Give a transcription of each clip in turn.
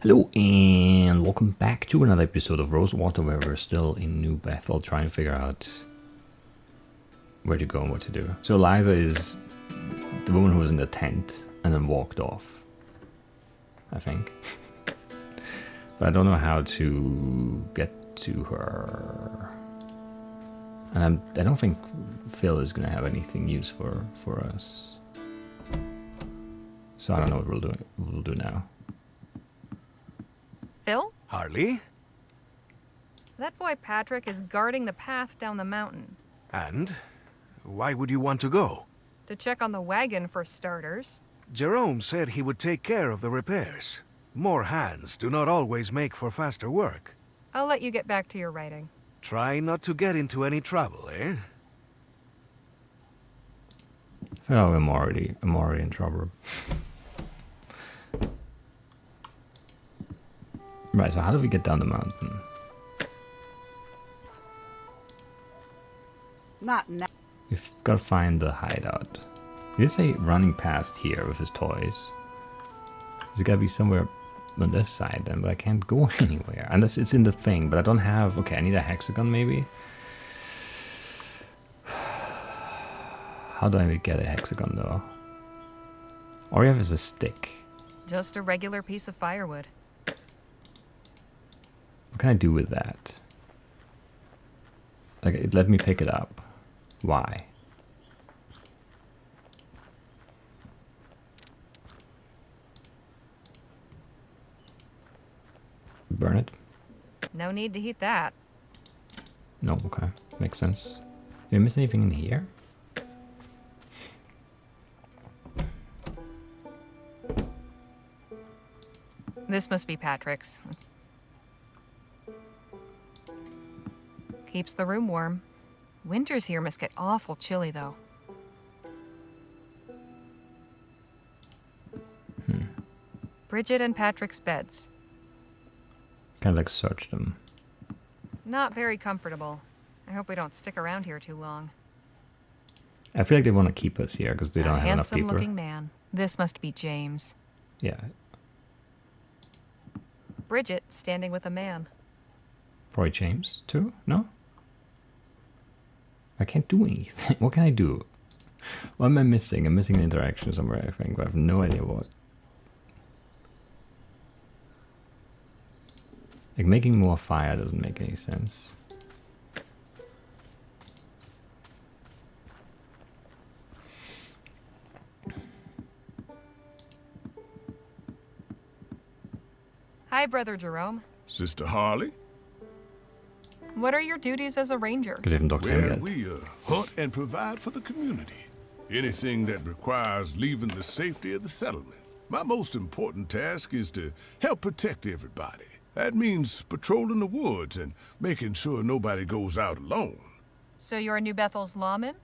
Hello and welcome back to another episode of Rosewater, where we're still in New Bethel trying to figure out where to go and what to do. So Eliza is the woman who was in the tent and then walked off, I think. But I don't know how to get to her. And I don't think Phil is going to have anything useful for us. So I don't know what we'll do now. Phil? Harley? That boy Patrick is guarding the path down the mountain. And? Why would you want to go? To check on the wagon for starters. Jerome said he would take care of the repairs. More hands do not always make for faster work. I'll let you get back to your writing. Try not to get into any trouble, eh? Oh, I'm already in trouble. Right, so how do we get down the mountain? Not now. We've got to find the hideout. He did say running past here with his toys. There's got to be somewhere on this side then, but I can't go anywhere. Unless it's in the thing, but I don't have... Okay, I need a hexagon maybe? How do I get a hexagon though? All you have is a stick. Just a regular piece of firewood. What can I do with that? Like, it let me pick it up. Why? Burn it? No need to heat that. No, okay. Makes sense. Did I miss anything in here? This must be Patrick's. Keeps the room warm. Winters here must get awful chilly, though. Bridget and Patrick's beds. Kind of like search them. Not very comfortable. I hope we don't stick around here too long. I feel like they want to keep us here because they don't have enough people. Handsome-looking man. This must be James. Yeah. Bridget standing with a man. Probably James too? No? I can't do anything. What can I do? What am I missing? I'm missing an interaction somewhere, I think, but I have no idea what. Like, making more fire doesn't make any sense. Hi, Brother Jerome. Sister Harley? What are your duties as a ranger? Because I haven't talked to him Well, yet. we hunt and provide for the community. Anything that requires leaving the safety of the settlement. My most important task is to help protect everybody. That means patrolling the woods and making sure nobody goes out alone. So you're New Bethel's lawman?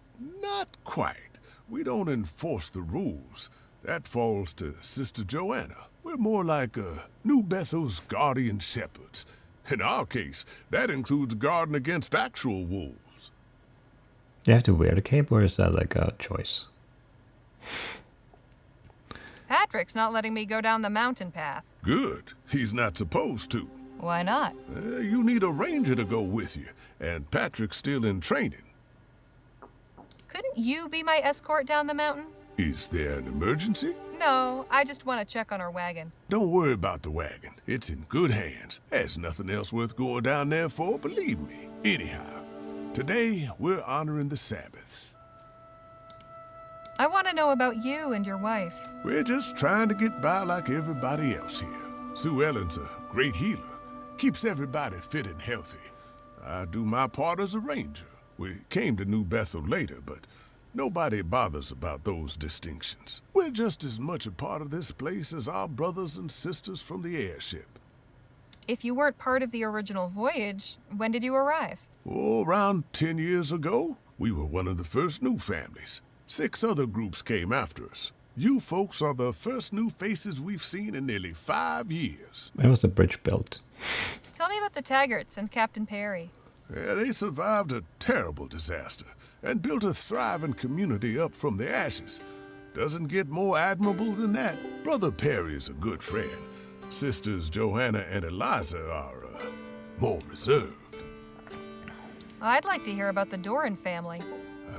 Not quite. We don't enforce the rules. That falls to Sister Joanna. We're more like New Bethel's guardian shepherds. In our case, that includes guarding against actual wolves. Do you have to wear the cape, or is that like a choice? Patrick's not letting me go down the mountain path. Good. He's not supposed to. Why not? You need a ranger to go with you, and Patrick's still in training. Couldn't you be my escort down the mountain? Is there an emergency? No, I just want to check on our wagon. Don't worry about the wagon. It's in good hands. There's nothing else worth going down there for, believe me. Anyhow, today we're honoring the Sabbath. I want to know about you and your wife. We're just trying to get by like everybody else here. Sue Ellen's a great healer. Keeps everybody fit and healthy. I do my part as a ranger. We came to New Bethel later, but nobody bothers about those distinctions. We're just as much a part of this place as our brothers and sisters from the airship. If you weren't part of the original voyage, when did you arrive? Oh, around 10 years ago, we were one of the first new families. 6 other groups came after us. You folks are the first new faces we've seen in nearly 5 years. When was the bridge built? Tell me about the Taggarts and Captain Perry. Yeah, they survived a terrible disaster and built a thriving community up from the ashes. Doesn't get more admirable than that. Brother Perry is a good friend. Sisters Johanna and Eliza are, more reserved. I'd like to hear about the Doran family.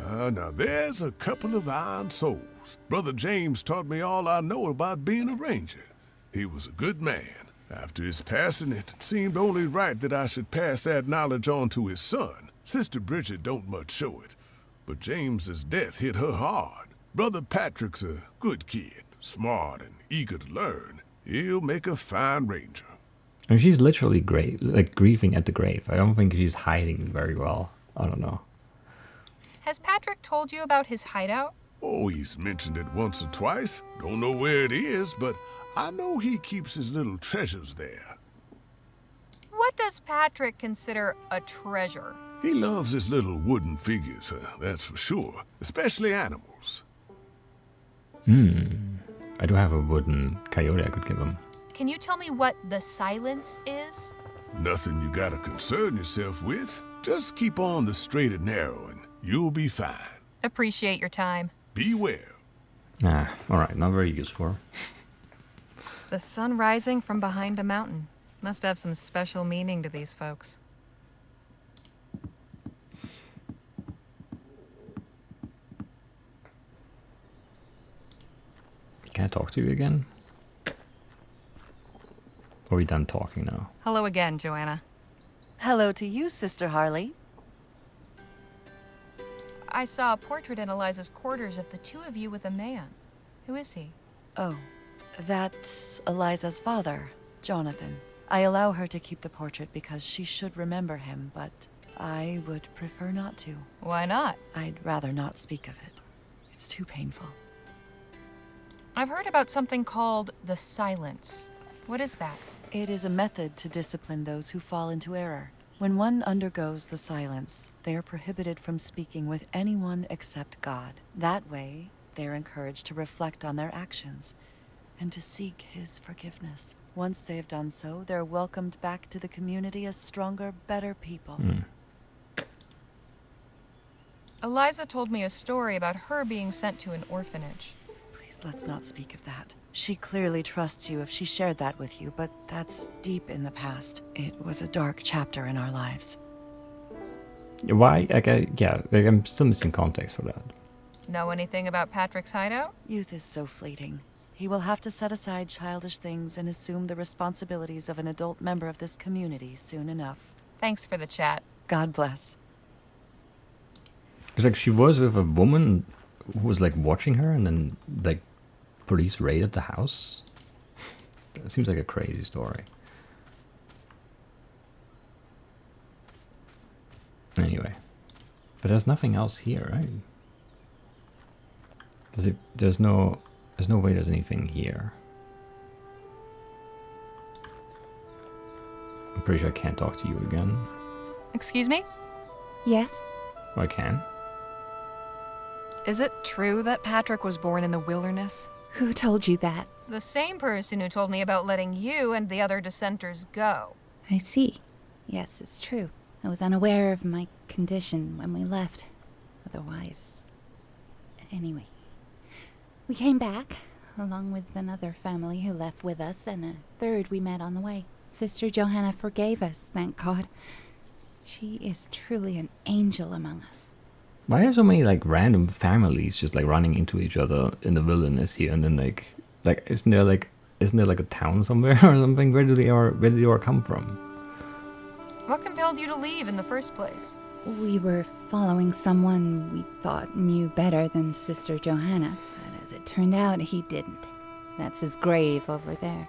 Now there's a couple of iron souls. Brother James taught me all I know about being a ranger. He was a good man. After his passing, it seemed only right that I should pass that knowledge on to his son. Sister Bridget don't much show it, but James's death hit her hard. Brother Patrick's a good kid, smart and eager to learn. He'll make a fine ranger. I mean, she's literally grieving at the grave. I don't think she's hiding very well. I don't know. Has Patrick told you about his hideout? Oh, he's mentioned it once or twice. Don't know where it is, but I know he keeps his little treasures there. What does Patrick consider a treasure? He loves his little wooden figures, that's for sure. Especially animals. I do have a wooden coyote I could give him. Can you tell me what the silence is? Nothing you gotta concern yourself with. Just keep on the straight and narrow and you'll be fine. Appreciate your time. Beware. Alright, not very useful. The sun rising from behind a mountain. Must have some special meaning to these folks. Can I talk to you again? Or are we done talking now? Hello again, Joanna. Hello to you, Sister Harley. I saw a portrait in Eliza's quarters of the two of you with a man. Who is he? Oh, that's Eliza's father, Jonathan. I allow her to keep the portrait because she should remember him, but I would prefer not to. Why not? I'd rather not speak of it. It's too painful. I've heard about something called the silence. What is that? It is a method to discipline those who fall into error. When one undergoes the silence, they are prohibited from speaking with anyone except God. That way, they're encouraged to reflect on their actions and to seek His forgiveness. Once they have done so, they're welcomed back to the community as stronger, better people. Eliza told me a story about her being sent to an orphanage. Please, let's not speak of that. She clearly trusts you if she shared that with you, but that's deep in the past. It was a dark chapter in our lives. Why? I'm still missing context for that. Know anything about Patrick's hideout? Youth is so fleeting. He will have to set aside childish things and assume the responsibilities of an adult member of this community soon enough. Thanks for the chat. God bless. It's like she was with a woman who was like watching her, and then like police raided the house. That seems like a crazy story. Anyway, but there's nothing else here, right? There's no way there's anything here. I'm pretty sure I can't talk to you again. Excuse me? Yes? Well, I can. Is it true that Patrick was born in the wilderness? Who told you that? The same person who told me about letting you and the other dissenters go. I see. Yes, it's true. I was unaware of my condition when we left. Otherwise... Anyway. We came back, along with another family who left with us, and a third we met on the way. Sister Johanna forgave us, thank God. She is truly an angel among us. Why are so many like random families just like running into each other in the wilderness here, and then like isn't there like a town somewhere or something? Where did they all come from? What compelled you to leave in the first place? We were following someone we thought knew better than Sister Johanna, but as it turned out, he didn't. That's his grave over there.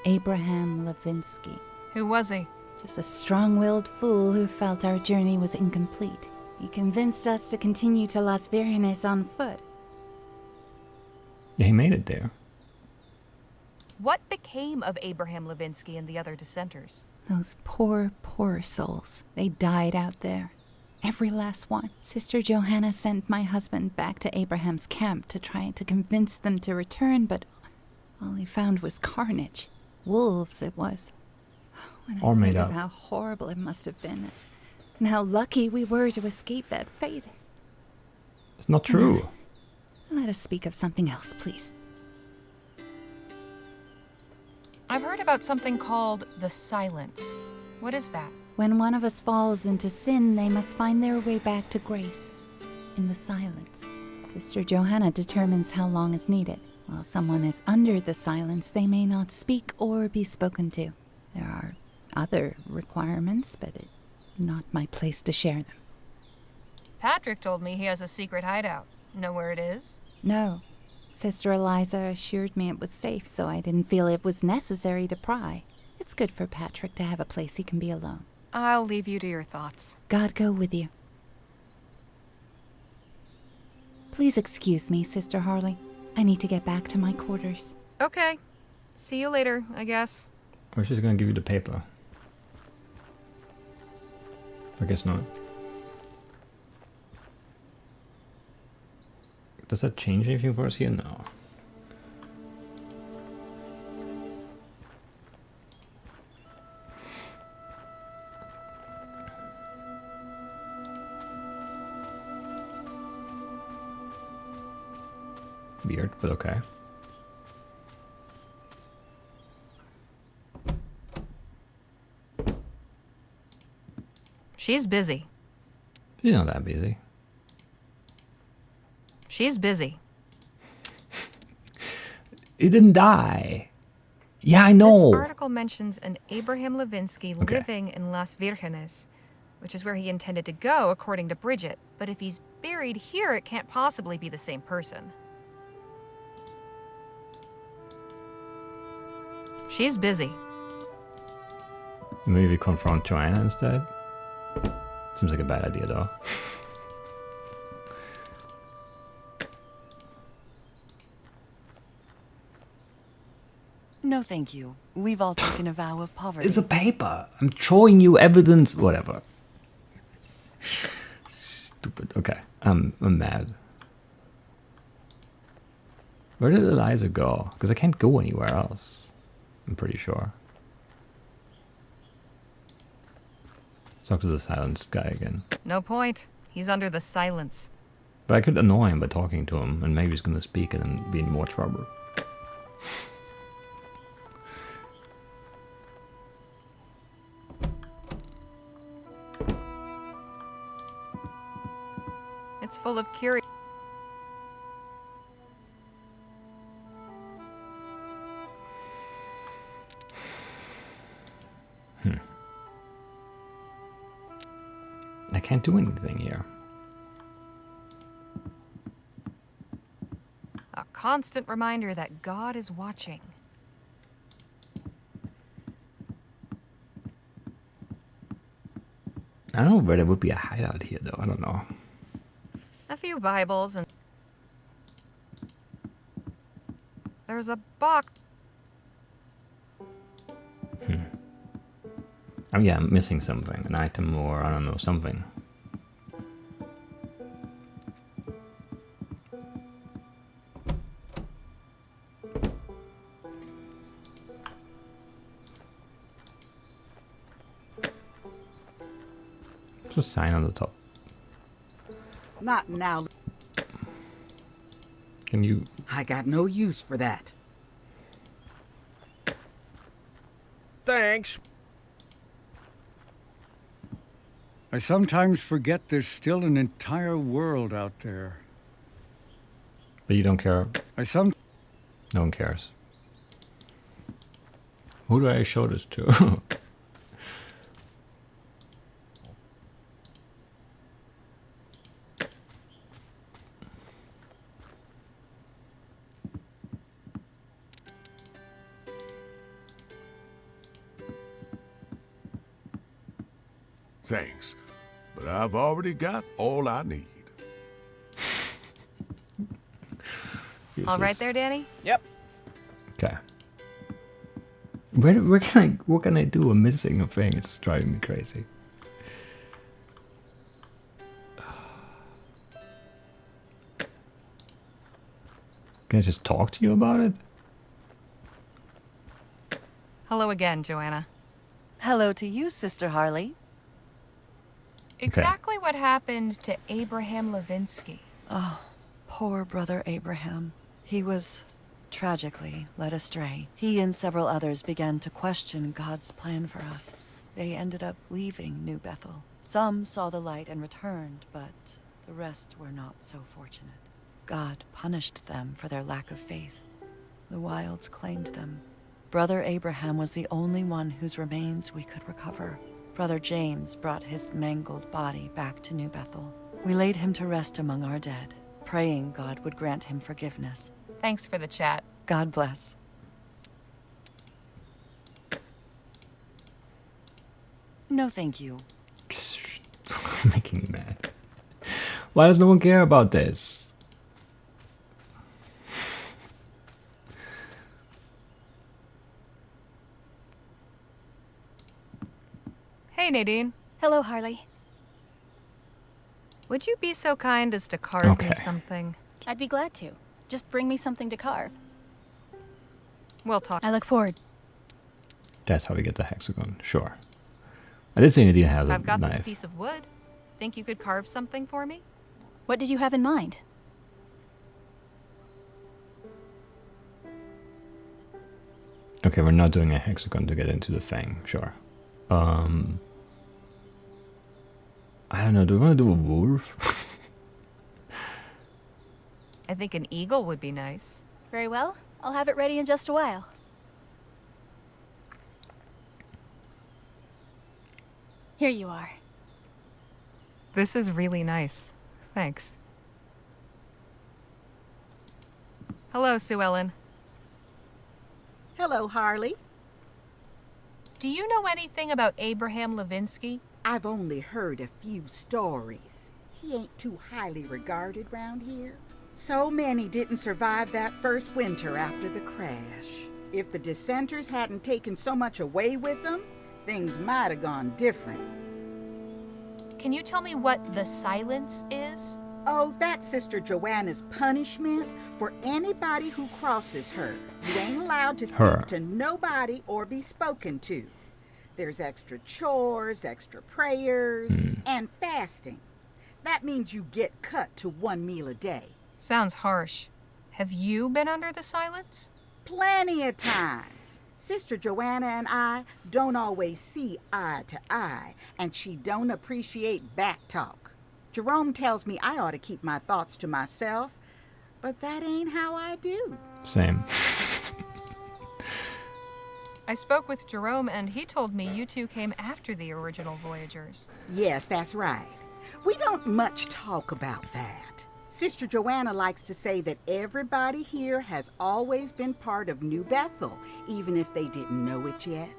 Abraham Levinsky. Who was he? Just a strong-willed fool who felt our journey was incomplete. He convinced us to continue to Las Virgenes on foot. Yeah, he made it there. What became of Abraham Levinsky and the other dissenters? Those poor, poor souls. They died out there. Every last one. Sister Johanna sent my husband back to Abraham's camp to try to convince them to return, but all he found was carnage. Wolves, it was. When All I made think up. of how horrible it must have been, and how lucky we were to escape that fate. It's not true. Let us speak of something else, please. I've heard about something called the Silence. What is that? When one of us falls into sin, they must find their way back to grace. In the silence, Sister Johanna determines how long is needed. While someone is under the silence, they may not speak or be spoken to. There are other requirements, but it's not my place to share them. Patrick told me he has a secret hideout. Know where it is? No. Sister Eliza assured me it was safe, so I didn't feel it was necessary to pry. It's good for Patrick to have a place he can be alone. I'll leave you to your thoughts. God go with you. Please excuse me, Sister Harley. I need to get back to my quarters. Okay. See you later, I guess. Or she's gonna give you the paper. I guess not. Does that change anything for us here? No. Weird, but okay. She's busy. She's not that busy. She's busy. He didn't die. Yeah, I know. This article mentions an Abraham Levinsky Okay. living in Las Virgenes, which is where he intended to go, according to Bridget. But if he's buried here, it can't possibly be the same person. She's busy. Maybe confront Joanna instead? Seems like a bad idea, though. No, thank you. We've all taken a vow of poverty. It's a paper. I'm showing you evidence. Whatever. Stupid. Okay. I'm mad. Where did Eliza go? Because I can't go anywhere else. I'm pretty sure. Let's talk to the silenced guy again. No point. He's under the silence. But I could annoy him by talking to him, and maybe he's gonna speak and then be in more trouble. It's full of curiosity. I can't do anything here. A constant reminder that God is watching. I don't know where there would be a hideout here, though. I don't know. A few Bibles and... There's a box. Oh yeah, I'm missing something. An item or, I don't know, something. There's a sign on the top. Not now. Can you... I got no use for that. Thanks. I sometimes forget there's still an entire world out there. But you don't care? No one cares. Who do I show this to? Thanks, but I've already got all I need. All right there, Danny? Yep. Okay. Where can I? What can I do? I'm missing a thing. It's driving me crazy. Can I just talk to you about it? Hello again, Joanna. Hello to you, Sister Harley. Exactly what happened to Abraham Levinsky? Oh, poor brother Abraham. He was tragically led astray. He and several others began to question God's plan for us. They ended up leaving New Bethel. Some saw the light and returned, but the rest were not so fortunate. God punished them for their lack of faith. The wilds claimed them. Brother Abraham was the only one whose remains we could recover. Brother James brought his mangled body back to New Bethel. We laid him to rest among our dead, praying God would grant him forgiveness. Thanks for the chat. God bless. No, thank you. Making me mad. Why does no one care about this? Hey, Nadine. Hello, Harley. Would you be so kind as to carve me Okay. something? I'd be glad to. Just bring me something to carve. We'll talk. I look forward. That's how we get the hexagon. Sure. I did say Nadine has a I've got this knife. piece of wood. Think you could carve something for me? What did you have in mind? Okay, we're not doing a hexagon to get into the fang. Sure. I don't know. Do we want to do a wolf? I think an eagle would be nice. Very well. I'll have it ready in just a while. Here you are. This is really nice. Thanks. Hello, Sue Ellen. Hello, Harley. Do you know anything about Abraham Levinsky? I've only heard a few stories. He ain't too highly regarded round here. So many didn't survive that first winter after the crash. If the dissenters hadn't taken so much away with them, things might have gone different. Can you tell me what the silence is? Oh, that's Sister Joanna's punishment for anybody who crosses her. You ain't allowed to speak to nobody or be spoken to. There's extra chores, extra prayers, and fasting. That means you get cut to 1 meal a day. Sounds harsh. Have you been under the silence? Plenty of times. Sister Joanna and I don't always see eye to eye, and she don't appreciate back talk. Jerome tells me I ought to keep my thoughts to myself, but that ain't how I do. Same. I spoke with Jerome and he told me you two came after the original Voyagers. Yes, that's right. We don't much talk about that. Sister Joanna likes to say that everybody here has always been part of New Bethel, even if they didn't know it yet.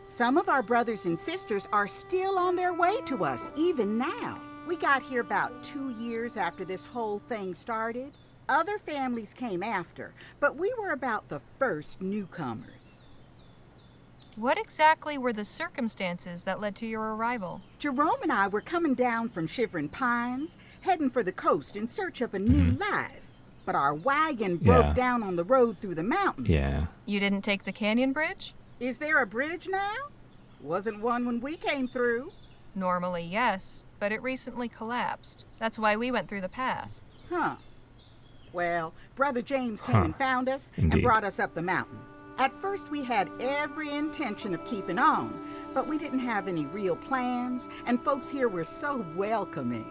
Some of our brothers and sisters are still on their way to us, even now. We got here about 2 years after this whole thing started. Other families came after, but we were about the first newcomers. What exactly were the circumstances that led to your arrival? Jerome and I were coming down from Shivering Pines, heading for the coast in search of a new life. But our wagon broke down on the road through the mountains. Yeah. You didn't take the canyon bridge? Is there a bridge now? Wasn't one when we came through. Normally, yes, but it recently collapsed. That's why we went through the pass. Huh. Well, Brother James came and found us and brought us up the mountain. At first, we had every intention of keeping on, but we didn't have any real plans, and folks here were so welcoming.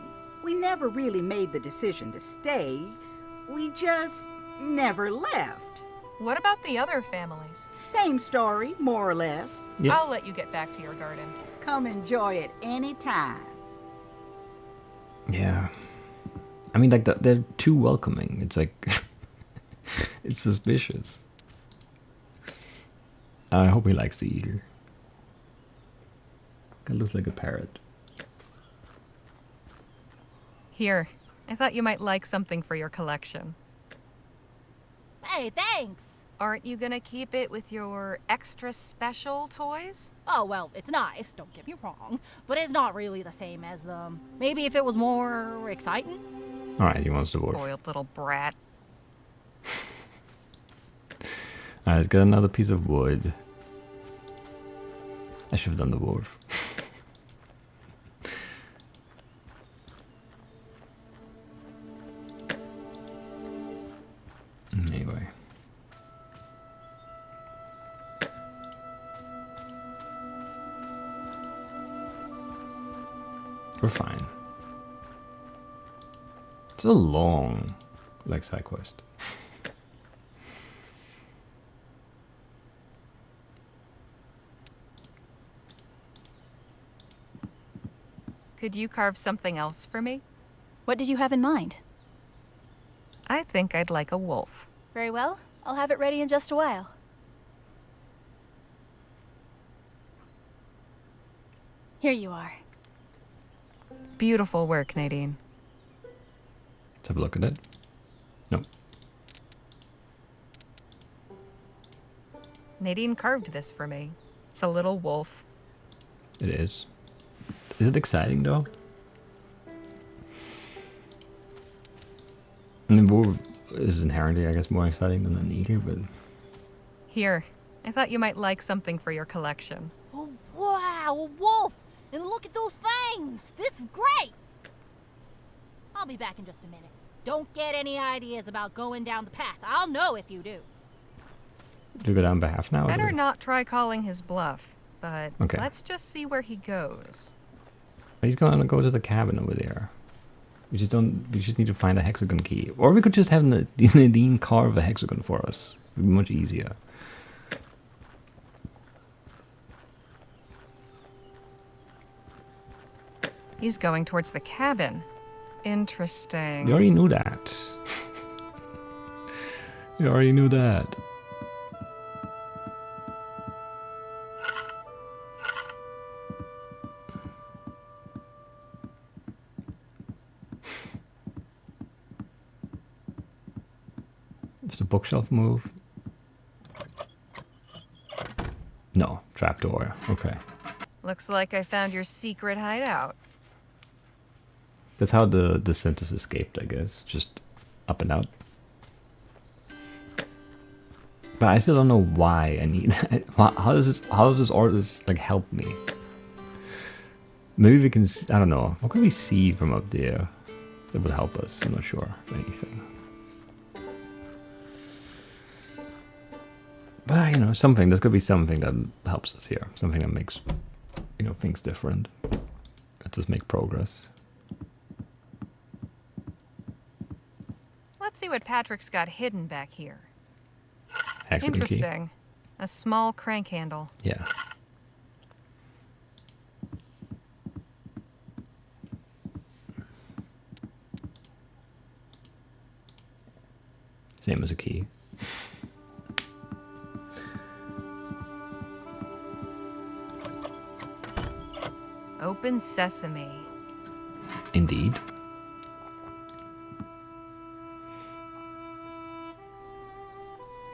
We never really made the decision to stay. We just never left. What about the other families? Same story, more or less. Yep. I'll let you get back to your garden. Come enjoy it any time. Yeah. I mean, like, they're too welcoming. It's like... it's suspicious. I hope he likes the eagle. It looks like a parrot. Here, I thought you might like something for your collection. Hey, thanks! Aren't you gonna keep it with your extra special toys? Oh, well, it's nice, don't get me wrong, but it's not really the same as, maybe if it was more exciting? Alright, he wants the wolf. Spoiled little brat. Alright, let's get another piece of wood. I should have done the wolf. Anyway. We're fine. It's a long, like, side quest. Could you carve something else for me? What did you have in mind? I think I'd like a wolf. Very well. I'll have it ready in just a while. Here you are. Beautiful work, Nadine. Let's have a look at it. Nope. Nadine carved this for me. It's a little wolf. It is. Is it exciting though? I mean, wolf is inherently, I guess, more exciting than an eagle, but... Here, I thought you might like something for your collection. Oh, wow, a wolf! And look at those fangs! This is great! I'll be back in just a minute. Don't get any ideas about going down the path. I'll know if you do. Do you go down behalf now? Better not try calling his bluff, but Okay. let's just see where he goes. He's going to go to the cabin over there. We just need to find a hexagon key. Or we could just have Nadine carve a hexagon for us. It would be much easier. He's going towards the cabin. Interesting. You already knew that. You already knew that. Does the bookshelf move? No, trapdoor. Okay. Looks like I found your secret hideout. That's how the Centus escaped, I guess. Just up and out. But I still don't know why I need that. How does this Ortus like help me? Maybe we can, I don't know. What can we see from up there that would help us? I'm not sure of anything. But, you know, something. There's got to be something that helps us here. Something that makes, you know, things different. Lets us make progress. Let's see what Patrick's got hidden back here. Hexagon key. Interesting. A small crank handle. Yeah. Same as a key. Open sesame. Indeed.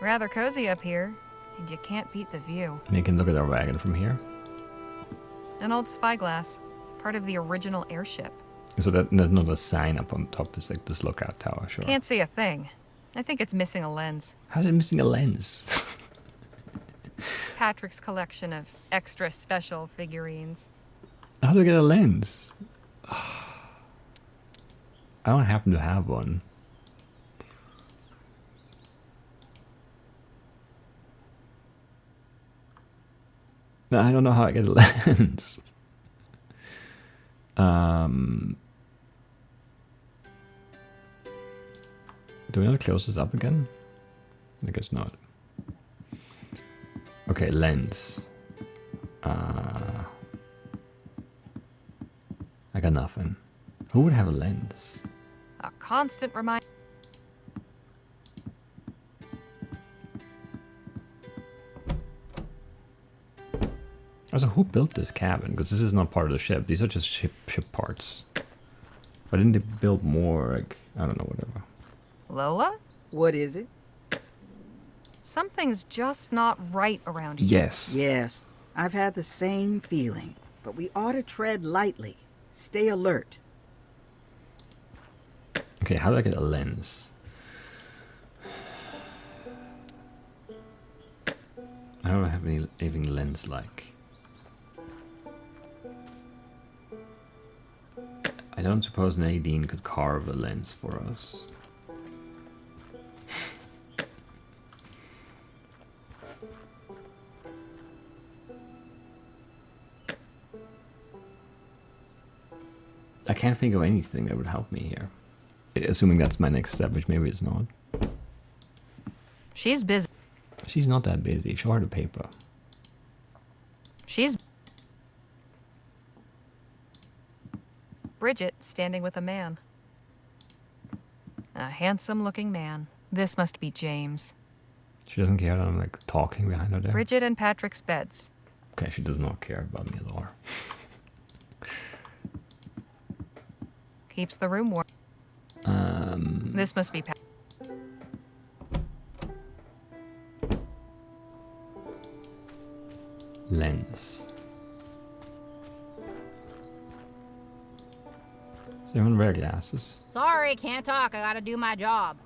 Rather cozy up here, and you can't beat the view. You can look at our wagon from here. An old spyglass, part of the original airship. So that there's not a sign up on top. It's like this lookout tower, sure. Can't see a thing. I think it's missing a lens. How's it missing a lens? Patrick's collection of extra special figurines. How do I get a lens? I don't happen to have one. No, I don't know how I get a lens. Do we not close this up again? I guess not. Okay, lens. I got nothing. Who would have a lens? A constant reminder. Also, who built this cabin? Because this is not part of the ship. These are just ship parts. Why didn't they build more, like, I don't know, whatever. Lola? What is it? Something's just not right around here. Yes. Yes, I've had the same feeling. But we ought to tread lightly. Stay alert. Okay, how do I get a lens? I don't have anything lens-like. I don't suppose Nadine could carve a lens for us. I can't think of anything that would help me here. Assuming that's my next step, which maybe it's not. She's busy. She's not that busy. Show her the paper. She's... Bridget standing with a man. A handsome-looking man. This must be James. She doesn't care that I'm like talking behind her there. Bridget and Patrick's beds. Okay, she does not care about me at all. Keeps the room warm. This must be Lens. Does anyone wear glasses? Sorry, can't talk. I gotta do my job.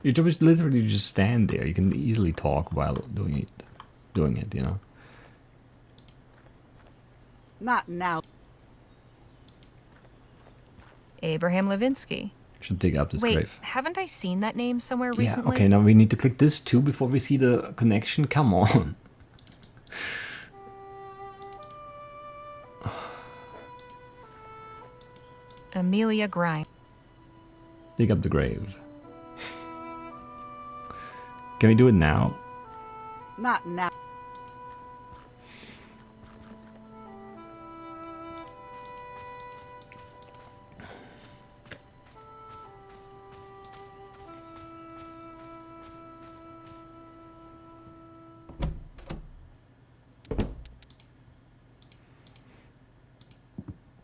You just literally just stand there. You can easily talk while doing it, you know. Not now. Abraham Levinsky. Should dig up this Wait, grave. haven't I seen that name somewhere Yeah, recently? okay, now we need to click this too before we see the connection. Come on. Amelia Grimes. Dig up the grave. Can we do it now? Not now.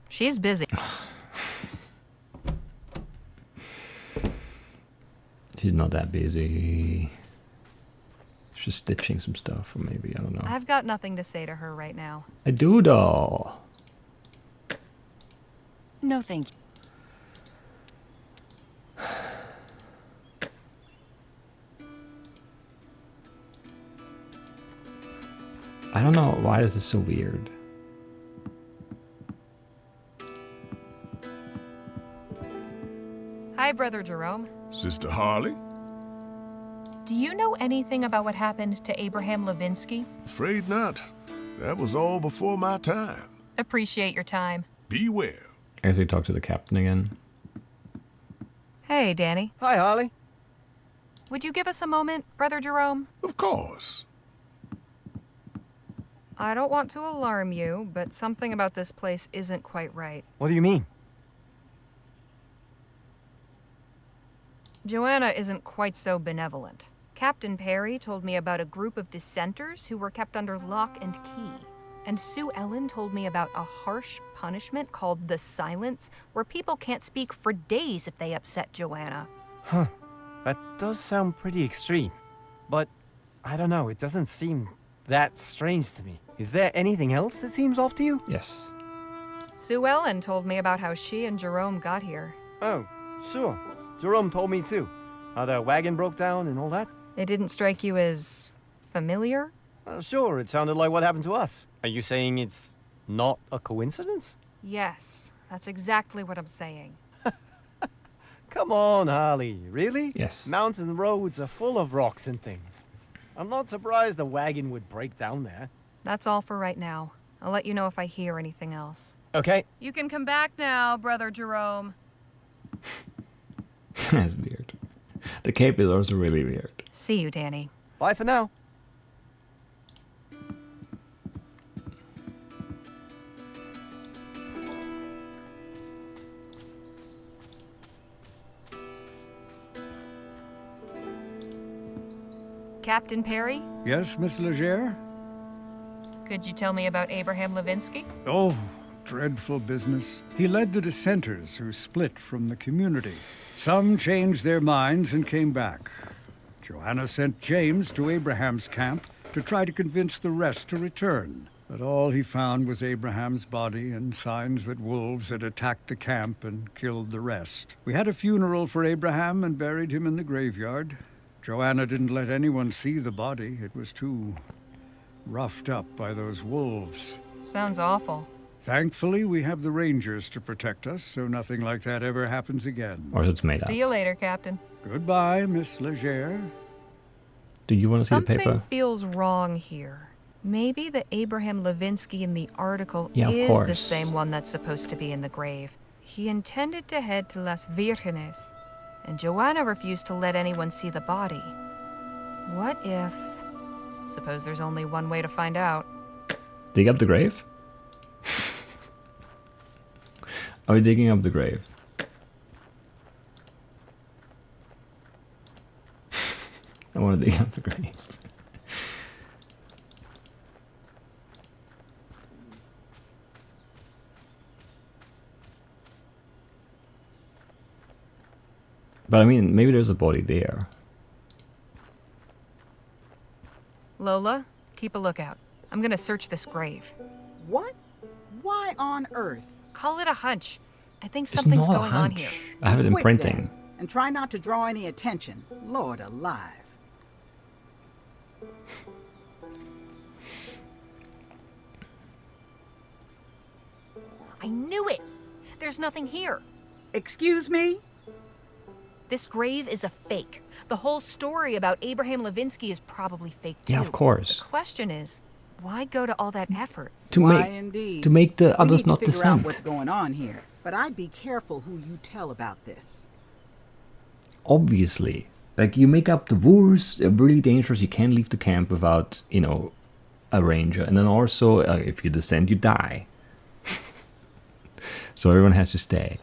She's busy. She's not that busy. She's stitching some stuff, or maybe, I don't know. I've got nothing to say to her right now. I do, though. No, thank you. I don't know why this is so weird. Hi, Brother Jerome. Sister Harley? Do you know anything about what happened to Abraham Levinsky? Afraid not. That was all before my time. Appreciate your time. Beware. I guess we talk to the captain again. Hey, Danny. Hi, Harley. Would you give us a moment, Brother Jerome? Of course. I don't want to alarm you, but something about this place isn't quite right. What do you mean? Joanna isn't quite so benevolent. Captain Perry told me about a group of dissenters who were kept under lock and key. And Sue Ellen told me about a harsh punishment called the silence, where people can't speak for days if they upset Joanna. Huh. That does sound pretty extreme. But, I don't know, it doesn't seem that strange to me. Is there anything else that seems off to you? Yes. Sue Ellen told me about how she and Jerome got here. Oh, sure. Jerome told me too. How their wagon broke down and all that. It didn't strike you as familiar? Sure, it sounded like what happened to us. Are you saying it's not a coincidence? Yes, that's exactly what I'm saying. Come on, Harley. Really? Yes. Mountain roads are full of rocks and things. I'm not surprised the wagon would break down there. That's all for right now. I'll let you know if I hear anything else. Okay. You can come back now, Brother Jerome. That's weird. The cape is also really weird. See you, Danny. Bye for now. Captain Perry, Yes, Miss Leger? could you tell me about Abraham Levinsky? Oh, dreadful business. He led the dissenters who split from the community. Some changed their minds and came back. Joanna sent James to Abraham's camp to try to convince the rest to return. But all he found was Abraham's body and signs that wolves had attacked the camp and killed the rest. We had a funeral for Abraham and buried him in the graveyard. Joanna didn't let anyone see the body. It was too roughed up by those wolves. Sounds awful. Thankfully, we have the rangers to protect us, so nothing like that ever happens again. Or it's made up. See you later, Captain. Goodbye, Miss Leger. Do you want to see the Something paper? feels wrong here. Maybe the Abraham Levinsky in the article Yeah, of is the course. same one that's supposed to be in the grave. He intended to head to Las Virgenes, and Joanna refused to let anyone see the body. What if... Suppose there's only one way to find out. Dig up the grave? Are we digging up the grave? I want to dig up the grave. But I mean, maybe there's a body there. Lola, keep a lookout. I'm gonna search this grave. What? Why on earth? Call it a hunch. I think It's something's not a going on hunch. here. I have it in Quick printing. then, and try not to draw any attention. Lord alive. I knew it! There's nothing here. Excuse me? This grave is a fake. The whole story about Abraham Levinsky is probably fake too. Yeah, of course. The question is, why go to all that effort? To Why make indeed. to make the We others need to not figure out dissent. what's going on here. But I'd be careful who you tell about this. Obviously, like you make up the rules. Really dangerous. You can't leave the camp without, you know, a ranger. And then also, if you dissent, you die. So everyone has to stay.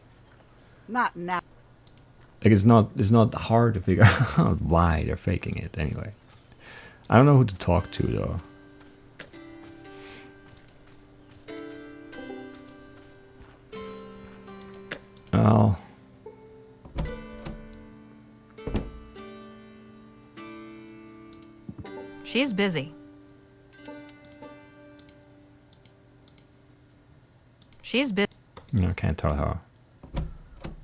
Not now. Like it's not hard to figure out why they're faking it anyway. I don't know who to talk to though. Well, She's busy. She's busy. I can't tell her.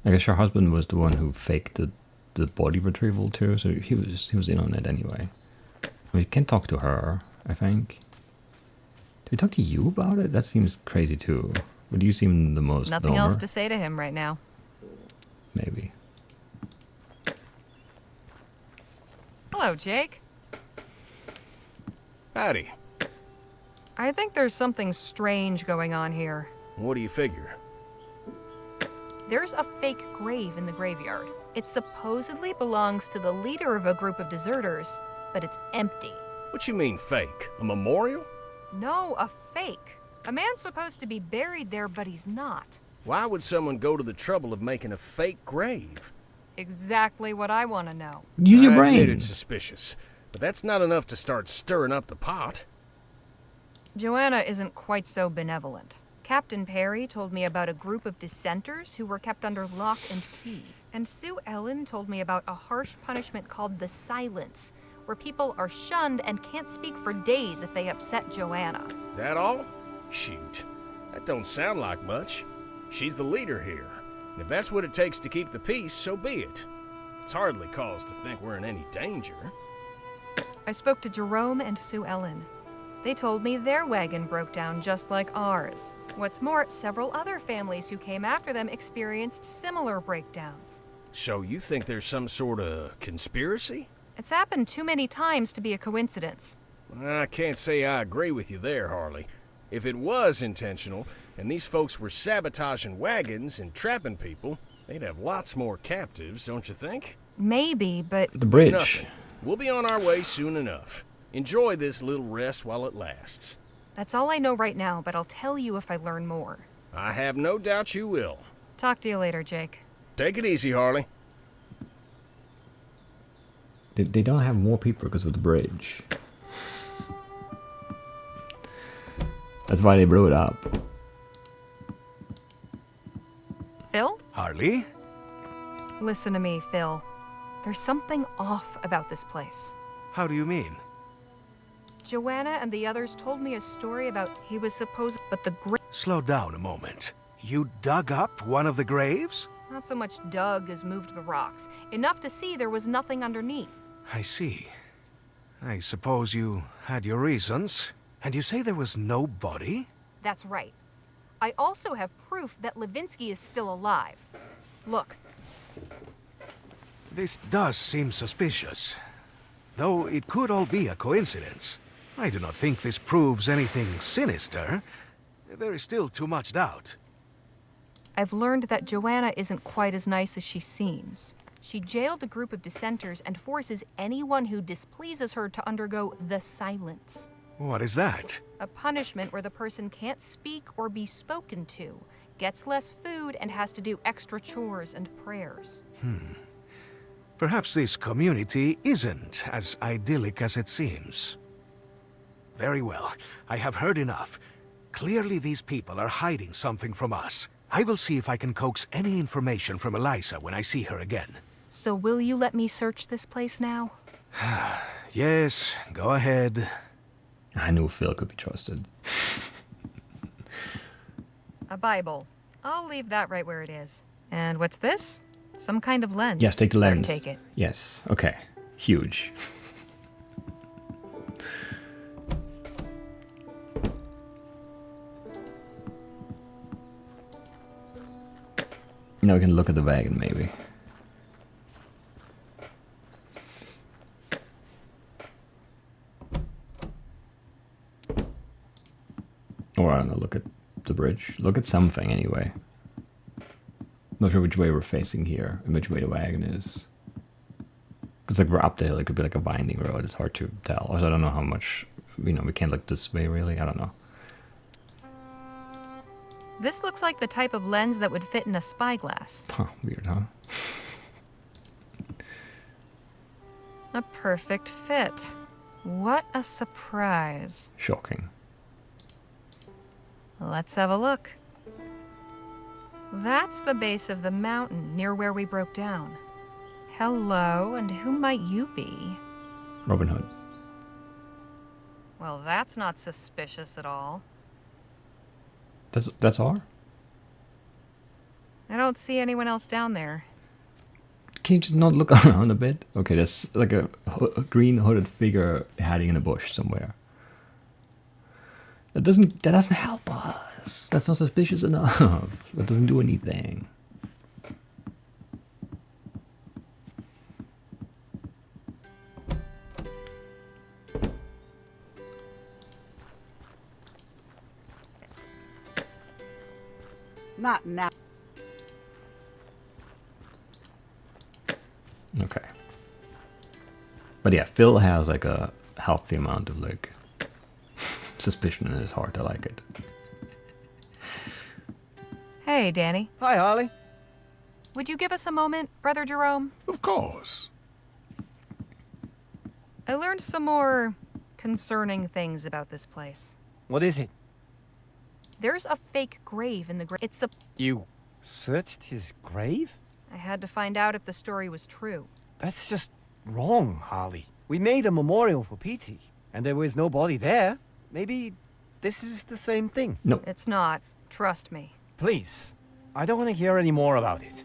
I guess her husband was the one who faked the body retrieval too, so he was in on it anyway. We can talk to her, I think. Did we talk to you about it? That seems crazy too. But you seem the most Nothing else Nomer. to say to him right now. Maybe. Hello, Jake. Howdy. I think there's something strange going on here. What do you figure? There's a fake grave in the graveyard. It supposedly belongs to the leader of a group of deserters, but it's empty. What you mean fake? A memorial? No, a fake. A man's supposed to be buried there, but he's not. Why would someone go to the trouble of making a fake grave? Exactly what I want to know. Use your I admit brain. it's suspicious, but that's not enough to start stirring up the pot. Joanna isn't quite so benevolent. Captain Perry told me about a group of dissenters who were kept under lock and key. And Sue Ellen told me about a harsh punishment called the silence, where people are shunned and can't speak for days if they upset Joanna. That all? Shoot. That don't sound like much. She's the leader here. And if that's what it takes to keep the peace, so be it. It's hardly cause to think we're in any danger. I spoke to Jerome and Sue Ellen. They told me their wagon broke down just like ours. What's more, several other families who came after them experienced similar breakdowns. So you think there's some sort of conspiracy? It's happened too many times to be a coincidence. I can't say I agree with you there, Harley. If it was intentional, and these folks were sabotaging wagons and trapping people, they'd have lots more captives, don't you think? Maybe, but The bridge. Nothing. We'll be on our way soon enough. Enjoy this little rest while it lasts. that's all I know right now, but I'll tell you if I learn more. I have no doubt you will. Talk to you later, Jake. Take it easy, Harley. They don't have more people because of the bridge. That's why they blew it up. Phil? Harley? Listen to me, Phil. There's something off about this place. How do you mean? Joanna and the others told me a story about he was supposed, but the Slow down a moment. You dug up one of the graves? not so much dug as moved the rocks. Enough to see there was nothing underneath. I see. I suppose you had your reasons. And you say there was no body? That's right. I also have proof that Levinsky is still alive. Look, This does seem suspicious. Though it could all be a coincidence. I do not think this proves anything sinister. There is still too much doubt. I've learned that Joanna isn't quite as nice as she seems. She jailed a group of dissenters and forces anyone who displeases her to undergo the silence. What is that? A punishment where the person can't speak or be spoken to, gets less food, and has to do extra chores and prayers. Perhaps this community isn't as idyllic as it seems. Very well. I have heard enough. Clearly these people are hiding something from us. I will see if I can coax any information from Eliza when I see her again. So will you let me search this place now? Yes, go ahead. I knew Phil could be trusted. A Bible. I'll leave that right where it is. And what's this? Some kind of lens. Yes, take the Better lens. take it. Yes, okay. Huge. Now we can look at the wagon, maybe. Or I don't know, look at the bridge. Look at something, anyway. Not sure which way we're facing here, and which way the wagon is. Because like we're up the hill, it could be like a winding road. It's hard to tell. Also, I don't know how much, we can't look this way, really. I don't know. This looks like the type of lens that would fit in a spyglass. Huh, weird, huh? A perfect fit. What a surprise. Shocking. Let's have a look. That's the base of the mountain near where we broke down. Hello, and who might you be? Robin Hood. Well, that's not suspicious at all. That's all? I don't see anyone else down there. Can you just not look around a bit? Okay, there's like a green hooded figure hiding in a bush somewhere. That doesn't help us. That's not suspicious enough. That doesn't do anything. Not now. Okay. But yeah, Phil has like a healthy amount of like suspicion in his heart. I like it. Hey, Danny. Hi, Harley. Would you give us a moment, Brother Jerome? Of course. I learned some more concerning things about this place. What is it? There's a fake grave in the grave. It's a... You searched his grave? I had to find out if the story was true. That's just wrong, Harley. We made a memorial for Petey, and there was no body there. Maybe this is the same thing. No. It's not. Trust me. Please. I don't want to hear any more about it.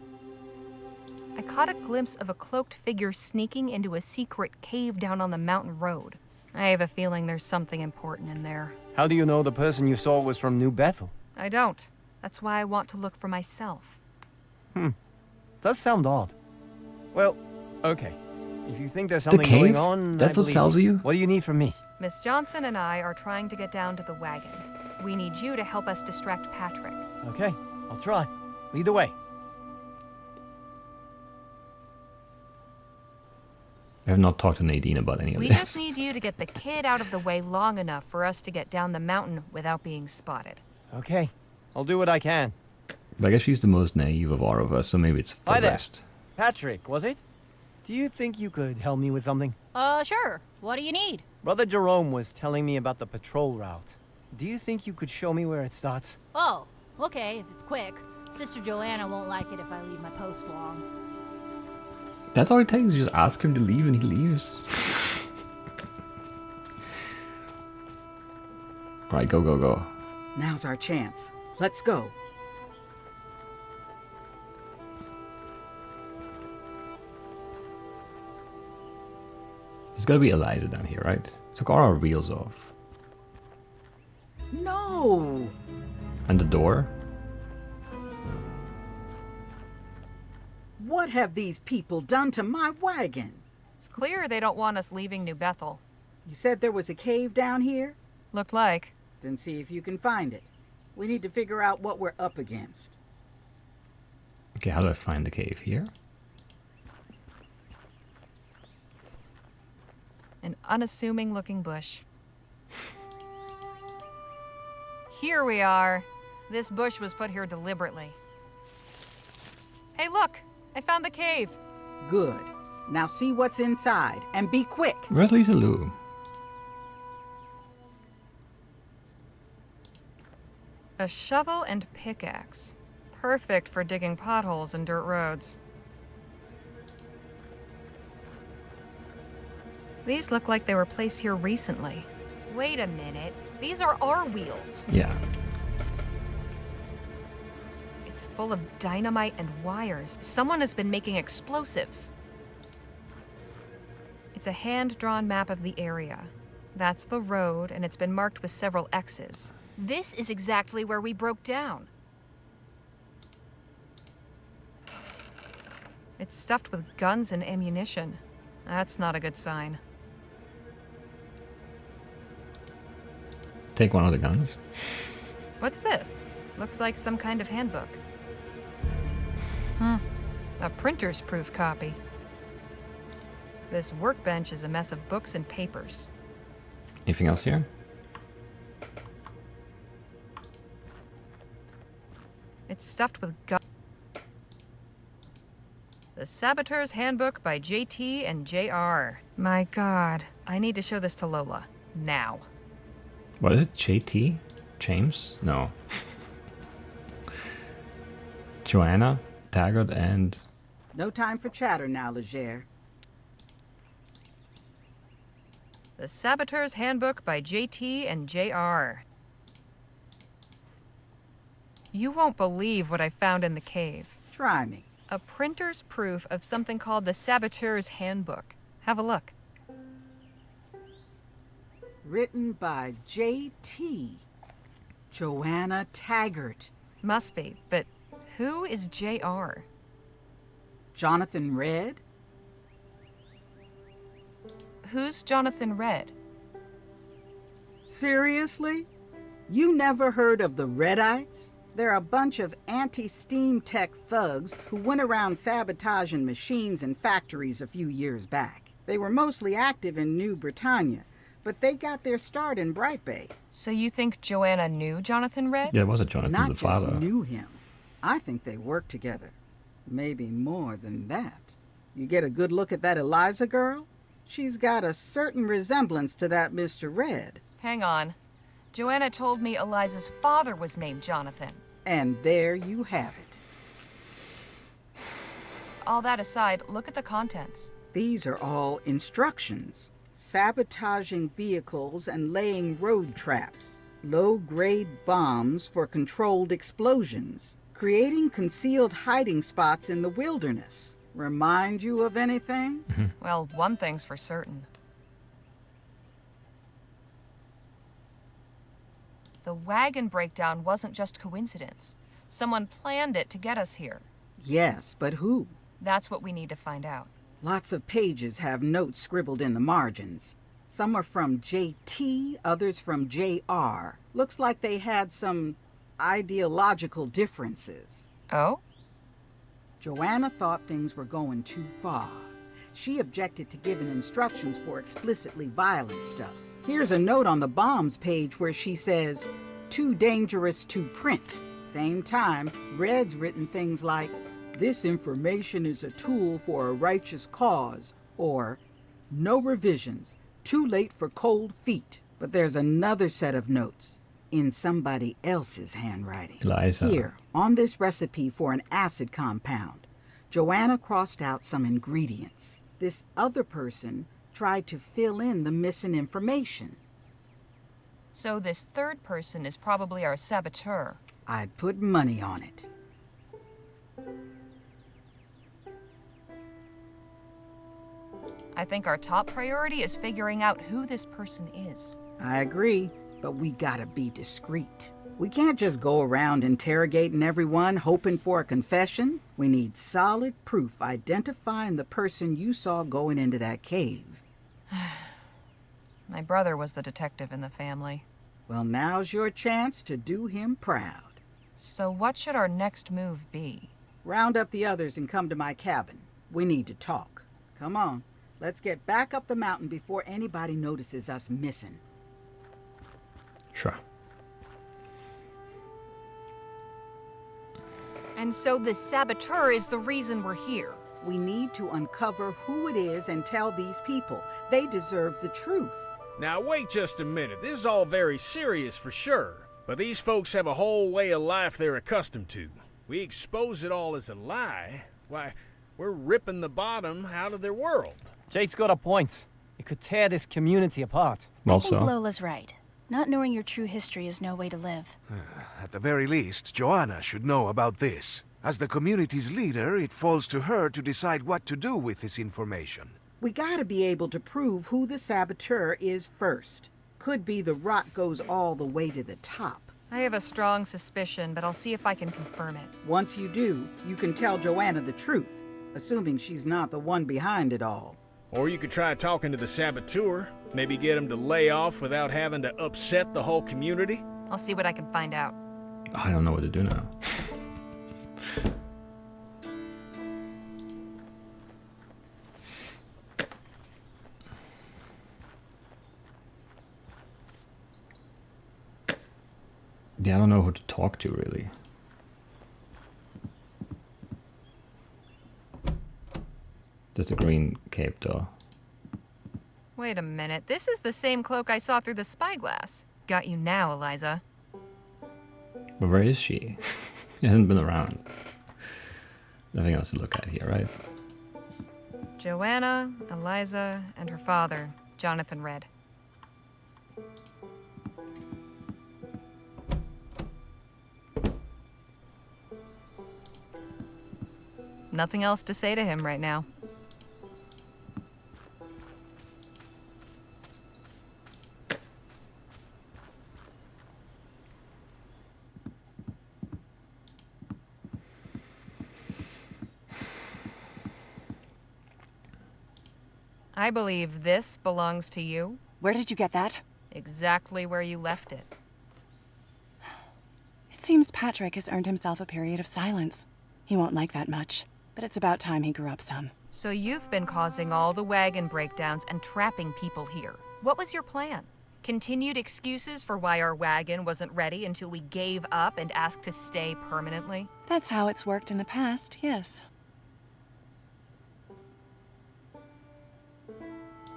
I caught a glimpse of a cloaked figure sneaking into a secret cave down on the mountain road. I have a feeling there's something important in there. How do you know the person you saw was from New Bethel? I don't. That's why I want to look for myself. Does sound odd. Well, okay. If you think there's something cave? going on, That's I what believe sells you? What do you need from me? Miss Johnson and I are trying to get down to the wagon. We need you to help us distract Patrick. Okay, I'll try. Lead the way. I have not talked to Nadine about any of We this. just need you to get the kid out of the way long enough for us to get down the mountain without being spotted. Okay, I'll do what I can. But I guess she's the most naive of all of us, so maybe it's for Hi the there. best. Patrick, was it? Do you think you could help me with something? Sure. What do you need? Brother Jerome was telling me about the patrol route. Do you think you could show me where it starts? Oh, okay, if it's quick. Sister Joanna won't like it if I leave my post long. That's all it takes. You just ask him to leave and he leaves. Alright, go, go, go. Now's our chance. Let's go. There's gotta be Eliza down here, right? Took all our wheels off. No! And the door? What have these people done to my wagon? It's clear they don't want us leaving New Bethel. You said there was a cave down here? Looked like. Then see if you can find it. We need to figure out what we're up against. Okay, how do I find the cave? Here? An unassuming looking bush. Here we are. This bush was put here deliberately. Hey, look! I found the cave. Good. Now see what's inside, and be quick. Where's Lisa Lou? A shovel and pickaxe. Perfect for digging potholes in dirt roads. These look like they were placed here recently. Wait a minute. These are our wheels. Yeah. It's full of dynamite and wires. Someone has been making explosives. It's a hand-drawn map of the area. That's the road, and it's been marked with several X's. This is exactly where we broke down. It's stuffed with guns and ammunition. That's not a good sign. Take one of the guns. What's this? Looks like some kind of handbook. A printer's proof copy. This workbench is a mess of books and papers. Anything else here? It's stuffed with guns. The Saboteur's Handbook by JT and JR. My God, I need to show this to Lola. Now. What is it? JT? James? No. Joanna, Taggart, and... No time for chatter now, Leger. The Saboteur's Handbook by JT and JR. You won't believe what I found in the cave. Try me. A printer's proof of something called the Saboteur's Handbook. Have a look. Written by J.T. Joanna Taggart. Must be, but who is JR? Jonathan Red? Who's Jonathan Red? Seriously? You never heard of the Redites? They're a bunch of anti-steam tech thugs who went around sabotaging machines and factories a few years back. They were mostly active in New Britannia, but they got their start in Bright Bay. So you think Joanna knew Jonathan Red? Yeah, it was a Jonathan, Not the just father. knew him. I think they worked together. Maybe more than that. You get a good look at that Eliza girl? She's got a certain resemblance to that Mr. Red. Hang on. Joanna told me Eliza's father was named Jonathan. And there you have it. All that aside, look at the contents. These are all instructions. Sabotaging vehicles and laying road traps. Low-grade bombs for controlled explosions. Creating concealed hiding spots in the wilderness. Remind you of anything? Well, one thing's for certain. The wagon breakdown wasn't just coincidence. Someone planned it to get us here. Yes, but who? That's what we need to find out. Lots of pages have notes scribbled in the margins. Some are from JT, others from JR. Looks like they had some ideological differences. Oh? Joanna thought things were going too far. She objected to giving instructions for explicitly violent stuff. Here's a note on the bombs page where she says, "Too dangerous to print." Same time, Red's written things like, "This information is a tool for a righteous cause," or "No revisions, too late for cold feet." But there's another set of notes in somebody else's handwriting. Eliza. Here, on this recipe for an acid compound, Joanna crossed out some ingredients. This other person tried to fill in the missing information. So this third person is probably our saboteur. I'd put money on it. I think our top priority is figuring out who this person is. I agree, but we gotta be discreet. We can't just go around interrogating everyone hoping for a confession. We need solid proof identifying the person you saw going into that cave. My brother was the detective in the family. Well, now's your chance to do him proud. So what should our next move be? Round up the others and come to my cabin. We need to talk. Come on, let's get back up the mountain before anybody notices us missing. Sure. And so the saboteur is the reason we're here. We need to uncover who it is and tell these people. They deserve the truth. Now wait just a minute. This is all very serious for sure. But these folks have a whole way of life they're accustomed to. We expose it all as a lie. Why, we're ripping the bottom out of their world. Jake's got a point. It could tear this community apart. I think Lola's right. Not knowing your true history is no way to live. At the very least, Joanna should know about this. As the community's leader, it falls to her to decide what to do with this information. We gotta be able to prove who the saboteur is first. Could be the rot goes all the way to the top. I have a strong suspicion, but I'll see if I can confirm it. Once you do, you can tell Joanna the truth, assuming she's not the one behind it all. Or you could try talking to the saboteur. Maybe get him to lay off without having to upset the whole community. I'll see what I can find out. I don't know what to do now. Yeah, I don't know who to talk to, really. There's the green cape door. Wait a minute, this is the same cloak I saw through the spyglass. Got you now, Eliza. But where is she? She hasn't been around. Nothing else to look at here, right? Joanna, Eliza, and her father, Jonathan Red. Nothing else to say to him right now. I believe this belongs to you. Where did you get that? Exactly where you left it. It seems Patrick has earned himself a period of silence. He won't like that much, but it's about time he grew up some. So you've been causing all the wagon breakdowns and trapping people here. What was your plan? Continued excuses for why our wagon wasn't ready until we gave up and asked to stay permanently? That's how it's worked in the past, yes.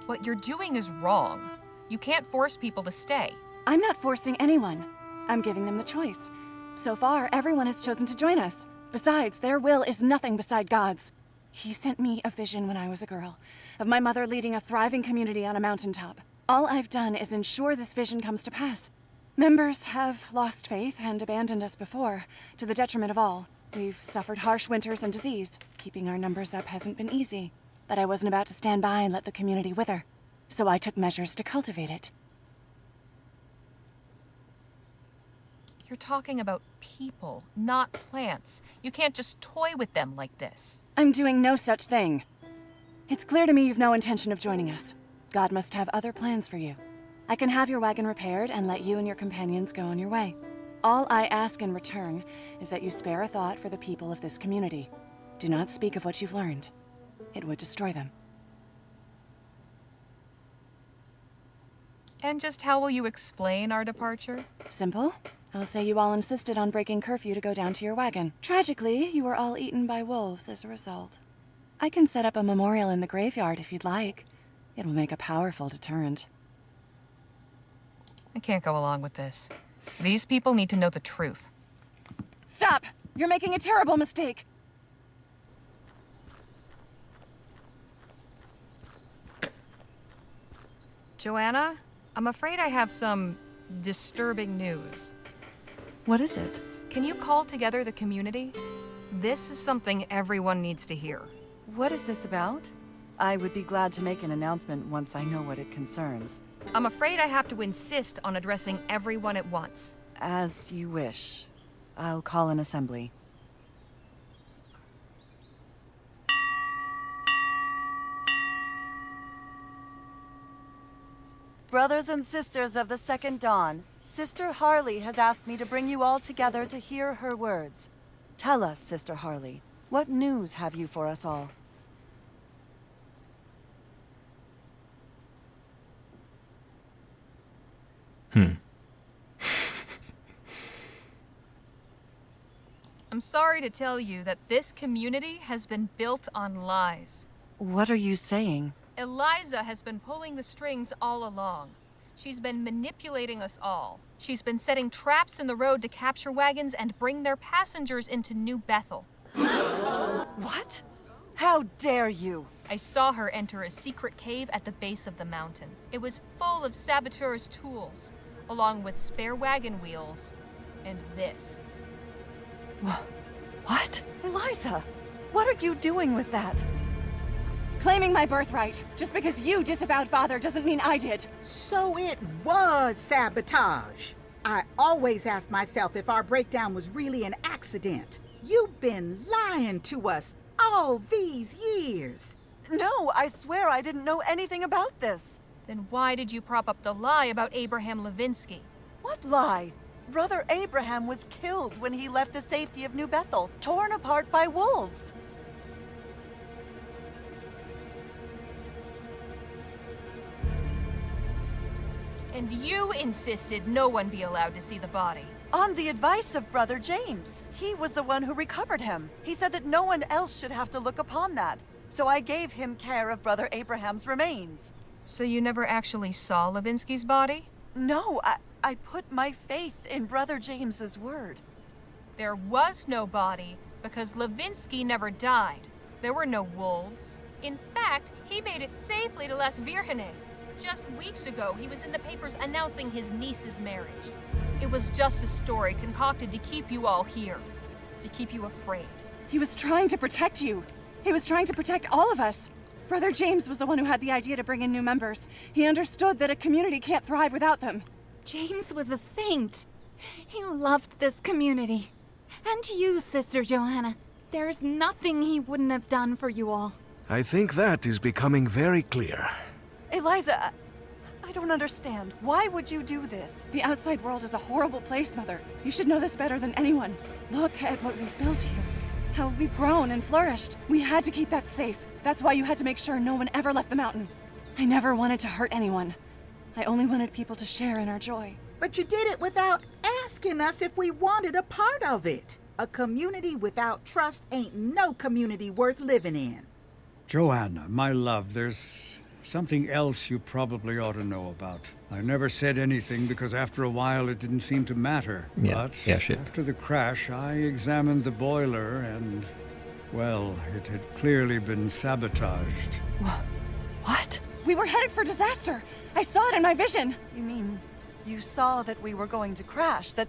What you're doing is wrong. You can't force people to stay. I'm not forcing anyone. I'm giving them the choice. So far, everyone has chosen to join us. Besides, their will is nothing beside God's. He sent me a vision when I was a girl, of my mother leading a thriving community on a mountaintop. All I've done is ensure this vision comes to pass. Members have lost faith and abandoned us before, to the detriment of all. We've suffered harsh winters and disease. Keeping our numbers up hasn't been easy. But I wasn't about to stand by and let the community wither. So I took measures to cultivate it. You're talking about people, not plants. You can't just toy with them like this. I'm doing no such thing. It's clear to me you've no intention of joining us. God must have other plans for you. I can have your wagon repaired and let you and your companions go on your way. All I ask in return is that you spare a thought for the people of this community. Do not speak of what you've learned. It would destroy them. And just how will you explain our departure? Simple. I'll say you all insisted on breaking curfew to go down to your wagon. Tragically, you were all eaten by wolves as a result. I can set up a memorial in the graveyard if you'd like. It will make a powerful deterrent. I can't go along with this. These people need to know the truth. Stop! You're making a terrible mistake! Joanna, I'm afraid I have some disturbing news. What is it? Can you call together the community? This is something everyone needs to hear. What is this about? I would be glad to make an announcement once I know what it concerns. I'm afraid I have to insist on addressing everyone at once. As you wish. I'll call an assembly. Brothers and sisters of the Second Dawn, Sister Harley has asked me to bring you all together to hear her words. Tell us, Sister Harley, what news have you for us all? I'm sorry to tell you that this community has been built on lies. What are you saying? Eliza has been pulling the strings all along. She's been manipulating us all. She's been setting traps in the road to capture wagons and bring their passengers into New Bethel. What? How dare you? I saw her enter a secret cave at the base of the mountain. It was full of saboteurs' tools, along with spare wagon wheels, and this. What? Eliza, what are you doing with that? Claiming my birthright. Just because you disavowed father doesn't mean I did. So it was sabotage. I always ask myself if our breakdown was really an accident. You've been lying to us all these years. No, I swear I didn't know anything about this. Then why did you prop up the lie about Abraham Levinsky? What lie? Brother Abraham was killed when he left the safety of New Bethel, torn apart by wolves. And you insisted no one be allowed to see the body. On the advice of Brother James. He was the one who recovered him. He said that no one else should have to look upon that. So I gave him care of Brother Abraham's remains. So you never actually saw Levinsky's body? No, I put my faith in Brother James's word. There was no body because Levinsky never died. There were no wolves. In fact, he made it safely to Las Virgenes. Just weeks ago, he was in the papers announcing his niece's marriage. It was just a story concocted to keep you all here, to keep you afraid. He was trying to protect you. He was trying to protect all of us. Brother James was the one who had the idea to bring in new members. He understood that a community can't thrive without them. James was a saint. He loved this community. And you, Sister Joanna. There's nothing he wouldn't have done for you all. I think that is becoming very clear. Eliza, I don't understand. Why would you do this? The outside world is a horrible place, Mother. You should know this better than anyone. Look at what we've built here. How we've grown and flourished. We had to keep that safe. That's why you had to make sure no one ever left the mountain. I never wanted to hurt anyone. I only wanted people to share in our joy. But you did it without asking us if we wanted a part of it. A community without trust ain't no community worth living in. Joanna, my love, there's something else you probably ought to know about. I never said anything because after a while it didn't seem to matter. But shit. After the crash, I examined the boiler and, well, it had clearly been sabotaged. What? We were headed for disaster. I saw it in my vision. You mean you saw that we were going to crash, that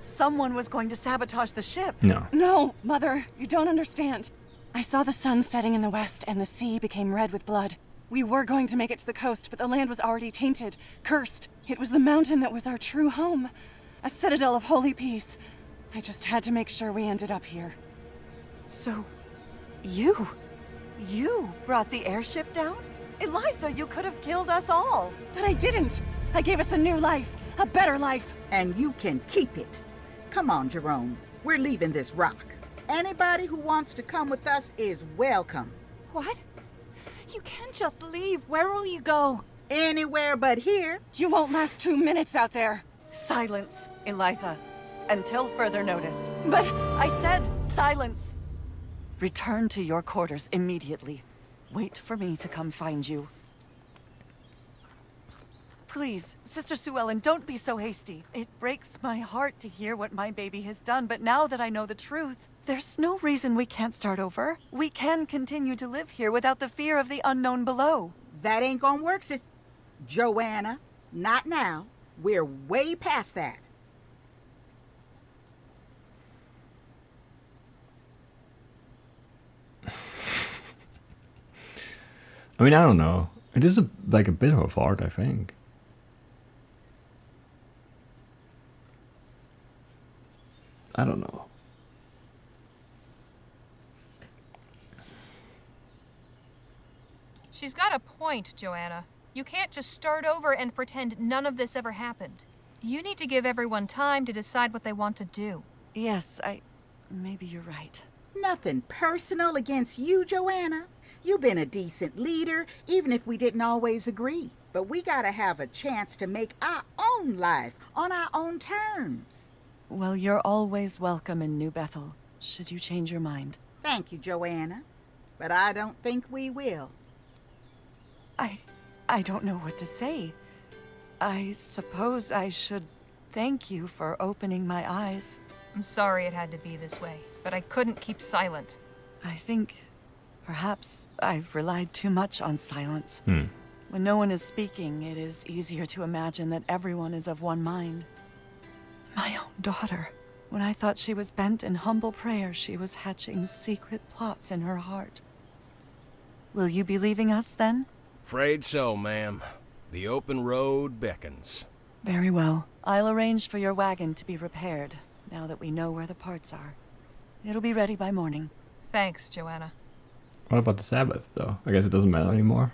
someone was going to sabotage the ship? No. No, Mother, you don't understand. I saw the sun setting in the west and the sea became red with blood. We were going to make it to the coast, but the land was already tainted, cursed. It was the mountain that was our true home, a citadel of holy peace. I just had to make sure we ended up here. So, you brought the airship down? Eliza, you could have killed us all. But I didn't. I gave us a new life, a better life. And you can keep it. Come on, Jerome. We're leaving this rock. Anybody who wants to come with us is welcome. What? You can't just leave. Where will you go? Anywhere but here. You won't last 2 minutes out there. Silence, Eliza. Until further notice. But I said silence. Return to your quarters immediately. Wait for me to come find you. Please, Sister Sue Ellen, don't be so hasty. It breaks my heart to hear what my baby has done, but now that I know the truth, there's no reason we can't start over. We can continue to live here without the fear of the unknown below. That ain't gonna work, sis. Joanna, not now. We're way past that. I mean, I don't know. It is like a bit of art, I think. I don't know. She's got a point, Joanna. You can't just start over and pretend none of this ever happened. You need to give everyone time to decide what they want to do. Yes, maybe you're right. Nothing personal against you, Joanna. You've been a decent leader, even if we didn't always agree. But we gotta have a chance to make our own life on our own terms. Well, you're always welcome in New Bethel, should you change your mind. Thank you, Joanna. But I don't think we will. I don't know what to say. I suppose I should thank you for opening my eyes. I'm sorry it had to be this way, but I couldn't keep silent. I think perhaps I've relied too much on silence. When no one is speaking, it is easier to imagine that everyone is of one mind. My own daughter. When I thought she was bent in humble prayer, she was hatching secret plots in her heart. Will you be leaving us then? Afraid so, ma'am. The open road beckons. Very well. I'll arrange for your wagon to be repaired, now that we know where the parts are. It'll be ready by morning. Thanks, Joanna. What about the Sabbath, though? I guess it doesn't matter anymore.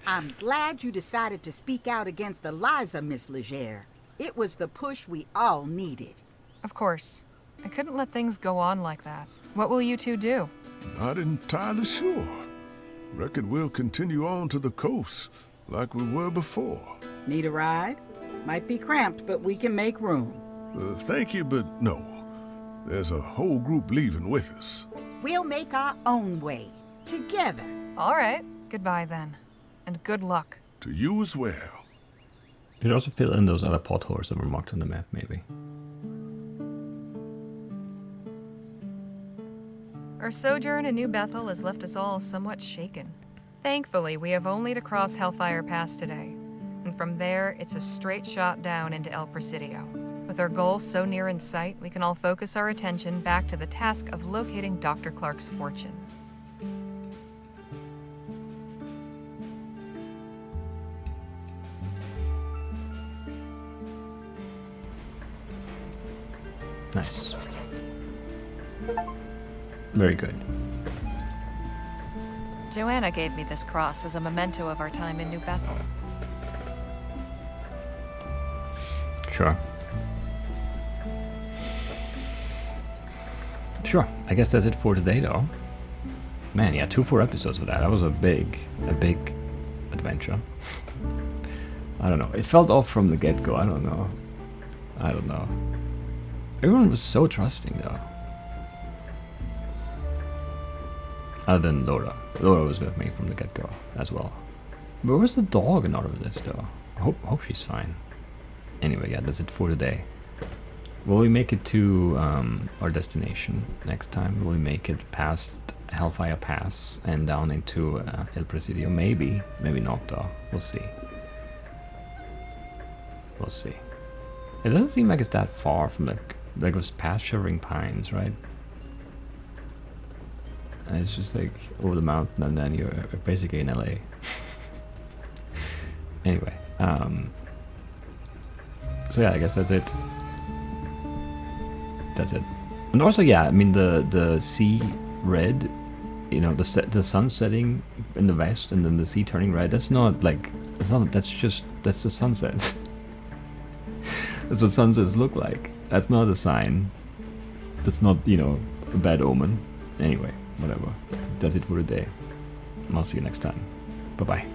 I'm glad you decided to speak out against Eliza, Miss Leger. It was the push we all needed. Of course. I couldn't let things go on like that. What will you two do? Not entirely sure. Reckon we'll continue on to the coast, like we were before. Need a ride? Might be cramped, but we can make room. Thank you, but no. There's a whole group leaving with us. We'll make our own way, together. All right. Goodbye, then. And good luck. To you as well. You should also fill in those other potholes that were marked on the map, maybe. Our sojourn in New Bethel has left us all somewhat shaken. Thankfully, we have only to cross Hellfire Pass today, and from there, it's a straight shot down into El Presidio. With our goal so near in sight, we can all focus our attention back to the task of locating Dr. Clark's fortune. Nice. Very good. Joanna gave me this cross as a memento of our time in New Bethel. Sure. Sure. I guess that's it for today, though. Man, yeah, 2 full episodes for that. That was a big adventure. I don't know. It felt off from the get-go. I don't know. Everyone was so trusting, though. Other than Laura. Laura was with me from the get-go as well. But where's the dog in all of this, though? I hope she's fine. Anyway, yeah, that's it for today. Will we make it to our destination next time? Will we make it past Hellfire Pass and down into El Presidio? Maybe. Maybe not, though. We'll see. We'll see. It doesn't seem like it's that far from like it was past Shivering Pines, right? And it's just like over the mountain and then you're basically in LA. Anyway, so yeah, I guess that's it. That's it. And also, yeah, I mean the sea red, you know, the sun setting in the west and then the sea turning red. That's not like that's the sunset. That's what sunsets look like. That's not a sign. That's not, you know, a bad omen. Anyway, whatever. That's it for today. I'll see you next time. Bye bye.